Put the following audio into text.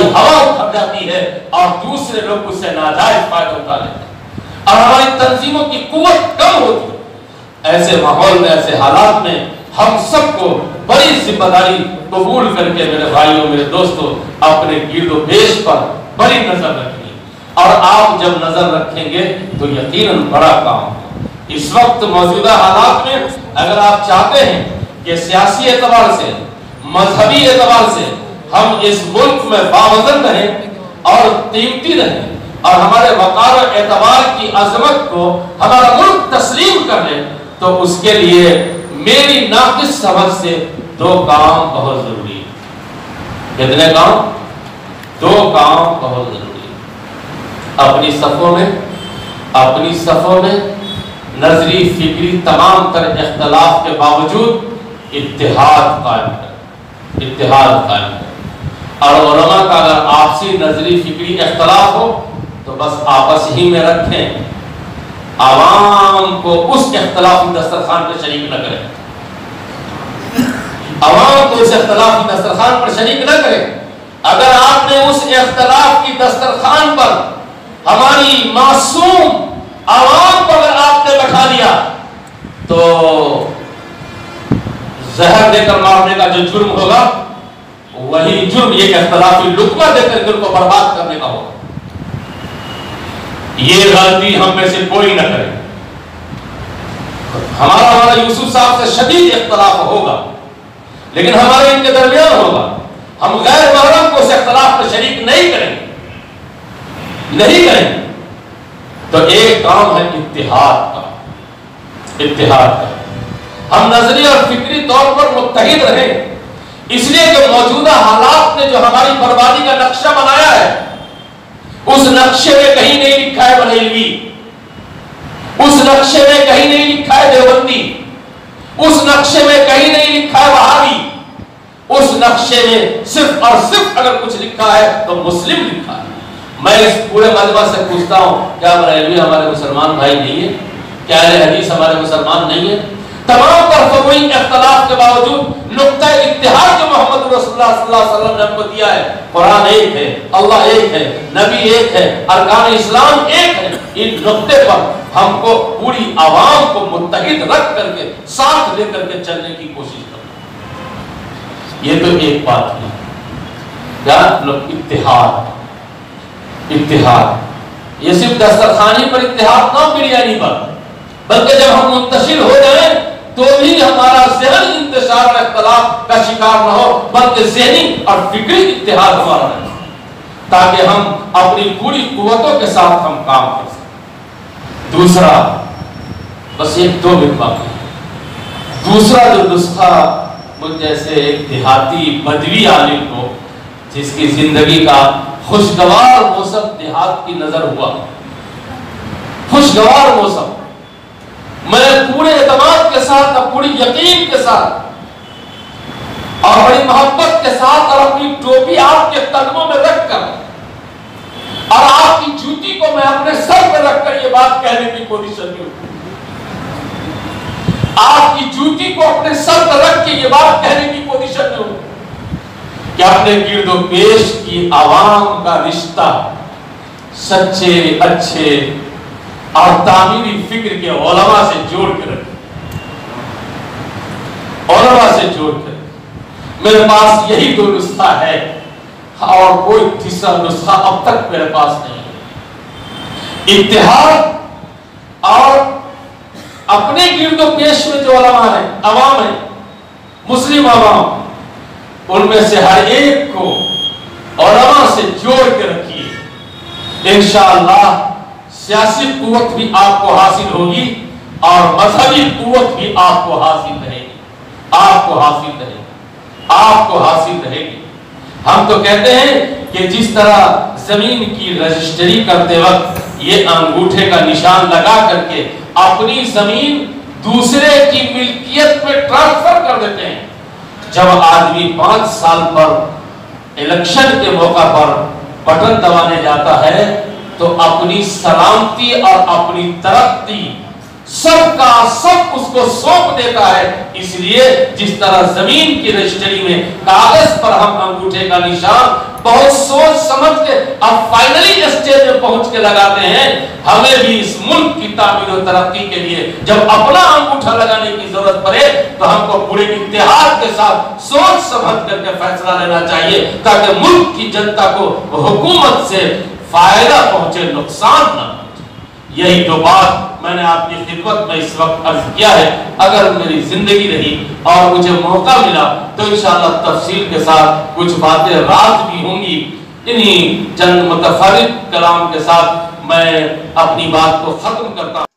ہماری ہوا اکھڑ جاتی ہے اور دوسرے لوگ اس سے ناجائز فائدہ اٹھا لیتے ہیں اور ہماری تنظیموں کی قوت کم ہوتی ہے۔ ایسے ماحول میں، ایسے حالات میں ہم سب کو بڑی ذمہ داری قبول کر کے میرے بھائیوں، میرے دوستوں، اپنے گرد و پیش پر بڑی نظر رکھنی، اور آپ جب نظر رکھیں گے تو یقیناً بڑا کام ہوگا۔ اس وقت موجودہ حالات میں اگر آپ چاہتے ہیں کہ سیاسی اعتبار سے، مذہبی اعتبار سے ہم اس ملک میں باوزن رہیں اور قیمتی رہیں اور ہمارے وقار و اعتبار کی عظمت کو ہمارا ملک تسلیم کر لے، تو اس کے لیے میری ناقص سمجھ سے دو کام بہت ضروری ہے۔ کتنے کام؟ دو کام بہت ضروری ہے۔ اپنی صفوں میں نظری فکری تمام تر اختلاف کے باوجود اتحاد قائم کریں، اور علماء کا اگر آپسی نظری فکری اختلاف ہو تو بس آپس ہی میں رکھیں، عوام کو اس اختلافی دسترخوان پر شریک نہ کریں، عوام کو اس اختلافی دسترخوان پر شریک نہ کریں۔ اگر آپ نے اس اختلاف کی دسترخوان پر ہماری معصوم عوام کو اگر آپ نے بٹھا دیا تو زہر دے کر مارنے کا جو جرم ہوگا وہی جرم ایک اختلافی لقمہ دے کر دل کو برباد کرنے کا ہوگا۔ یہ غلطی ہم میں سے کوئی نہ کرے۔ ہمارا یوسف صاحب سے شدید اختلاف ہوگا لیکن ہمارے ان کے درمیان ہوگا، ہم غیر محرم کو اس اختلاف میں شریک نہیں کریں گے۔ تو ایک کام ہے اتحاد کا، ہم نظری اور فکری طور پر متحد رہیں، اس لیے کہ موجودہ حالات نے جو ہماری بربادی کا نقشہ بنایا ہے اس نقشے میں کہیں نہیں لکھا ہے بریلوی، اس نقشے میں کہیں نہیں لکھا ہے دیوبندی، اس نقشے میں کہیں نہیں لکھا ہے وہابی، اس نقشے میں صرف اور صرف اگر کچھ لکھا ہے تو مسلم لکھا ہے۔ میں اس پورے مجمع سے پوچھتا ہوں، کیا بریلوی ہمارے مسلمان بھائی نہیں ہے؟ کیا اہل حدیث ہمارے مسلمان نہیں ہے؟ تمام فرقوی اختلاف کے باوجود نقطہ اتحاد جو محمد رسول اللہ صلی اللہ علیہ وسلم نے ہم کو دیا ہے، قرآن ایک ہے، اللہ ایک ہے، نبی ایک ہے، ارکان اسلام ایک ہے، ان نقطے پر ہم کو پوری عوام کو متحد رکھ کر کے ساتھ لے کر کے چلنے کی کوشش کرنا۔ یہ تو ایک بات ہے، کیا اتحاد، یہ صرف دسترخوانی پر اتحاد نہ، بریانی پر، بلکہ جب ہم منتشر ہو جائیں تو بھی ہمارا ذہن انتشار اور اختلاف کا شکار نہ ہو، بلکہ ذہنی اور فکری اتحاد ہمارا رہے، تاکہ ہم اپنی پوری قوتوں کے ساتھ ہم کام کر سکیں۔ دوسرا، بس ایک دو منٹ باقی ہے، دوسرا جو نسخہ مجھ جیسے ایک دیہاتی بدوی عالم کو جس کی زندگی کا خوشگوار موسم دیہات کی نظر ہوا، خوشگوار موسم، میں پورے اعتماد کے ساتھ اور پوری یقین کے ساتھ اور بڑی محبت کے ساتھ اور اپنی ٹوپی آپ کے قدموں میں رکھ کر اور آپ کی جوتی کو میں اپنے سر پہ رکھ کر یہ بات کہنے کی پوزیشن میں ہوں، آپ کی جوتی کو اپنے سر پہ رکھ کے یہ بات کہنے کی پوزیشن میں ہوں کہ اپنے گرد و پیش کی عوام کا رشتہ سچے، اچھے اور تعمیری فکر کے علماء سے جوڑ کے رکھیں، علماء سے جوڑ کے رکھیں۔ میرے پاس یہی دو نسخہ ہے اور کوئی تیسرا نسخہ اب تک میرے پاس نہیں ہے۔ اتحاد اور اپنے گرد و پیش میں جو علماء ہیں، عوام ہیں، مسلم عوام، ان میں سے ہر ایک کو علماء سے جوڑ کے رکھیے، انشاءاللہ سیاسی قوت بھی آپ کو حاصل ہوگی اور مذہبی قوت بھی آپ کو حاصل رہے گی، آپ کو حاصل رہے گی، آپ کو حاصل رہے گی۔ ہم تو کہتے ہیں کہ جس طرح زمین کی رجسٹری کرتے وقت یہ انگوٹھے کا نشان لگا کر کے اپنی زمین دوسرے کی ملکیت میں ٹرانسفر کر دیتے ہیں، جب آدمی 5 سال پر الیکشن کے موقع پر بٹن دبانے جاتا ہے تو اپنی سلامتی اور اپنی ترقی سب کا سب اس کو سونپ دیتا ہے۔ اس لیے جس طرح زمین کی رجسٹری میں کاغذ پر ہم انگوٹھے کا نشان بہت سوچ سمجھ کے اب فائنلی اسٹیج میں پہنچ کے لگاتے ہیں. ہمیں بھی اس ملک کی تعمیر و ترقی کے لیے جب اپنا انگوٹھا لگانے کی ضرورت پڑے تو ہم کو پورے اتحاد کے ساتھ سوچ سمجھ کر کے فیصلہ لینا چاہیے تاکہ ملک کی جنتا کو حکومت سے فائدہ پہنچے، نقصان نہ پہنچے. یہی جو بات میں نے آپ کی خدمت میں اس وقت عرض کیا ہے، اگر میری زندگی رہی اور مجھے موقع ملا تو انشاءاللہ تفصیل کے ساتھ کچھ باتیں رات بھی ہوں گی. انہی چند متفرد کلام کے ساتھ میں اپنی بات کو ختم کرتا ہوں.